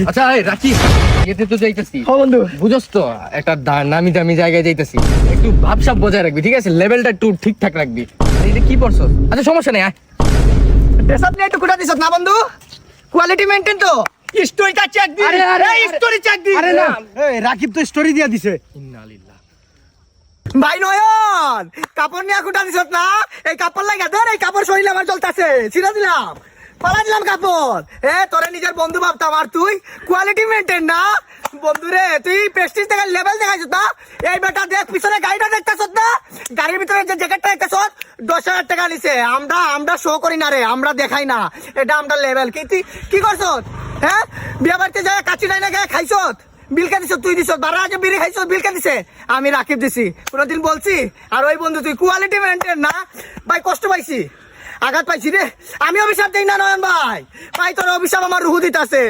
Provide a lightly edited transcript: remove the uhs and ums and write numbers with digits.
আচ্ছা এই রাকিব, এতে তো যাইতেছি হ্যাঁ বন্ধু। বুঝছ তো, একটা নামি দামি জায়গায় যাইতেছি, একটু ভাবসাব বজায় রাখবি, ঠিক আছে? লেভেলটা একটু ঠিকঠাক রাখবি। এটা কি পড়ছস? আচ্ছা সমস্যা নেই, আয়। ড্রেসআপ নিয়ে একটু কুটা দিছত না বন্ধু? কোয়ালিটি মেইনটেইন তো। স্টোরিটা চেক দি। এই স্টোরি চেক দি। আরে না, এই রাকিব তো স্টোরি দিয়া দিছে। ইন্নালিল্লাহ। ভাই নয়ন, কাপড় নিয়ে কুটা দিছত না? এই কাপড় লাগা ধর, এই কাপড় শরীরে আমার জ্বলতাছে। ছিড়া দিলাম, পালা দিলাম কাপড়। তোরে নিজের বন্ধু ভাবতাম, আর তুই কোয়ালিটি মেইনটেইন না? বন্ধুরে তুই প্রেস্টিজ দেখার লেভেল দেখাইছ না? এই বেটা দেখ, পিছনে গাড়িটা দেখতেছ না? গাড়ির ভিতরে যে জ্যাকেটটা দেখতেছ 10,000 টাকা নিছে। আমরা শো করি না রে, আমরা দেখাই না, এটা আমরা লেভেল। কি তুই কি করছ? বিয়া বাড়িতে যায় কাচি নাই না গায়ে খাইছ? বিলকা দিছ তুই, দিছ বারা আজ বিড়ি খাইছ, বিলকা দিছে আমি রাকিব দিছি। কোনদিন বলছি? আর ওই বন্ধু তুই কোয়ালিটি মেইনটেইন না? ভাই কষ্ট পাইছি, আঘাত পাইছি রে। আমি অভিশাপ দেই না নয়ন ভাই, ভাই তোর অভিশাপ আমার রুহু দিতাছে।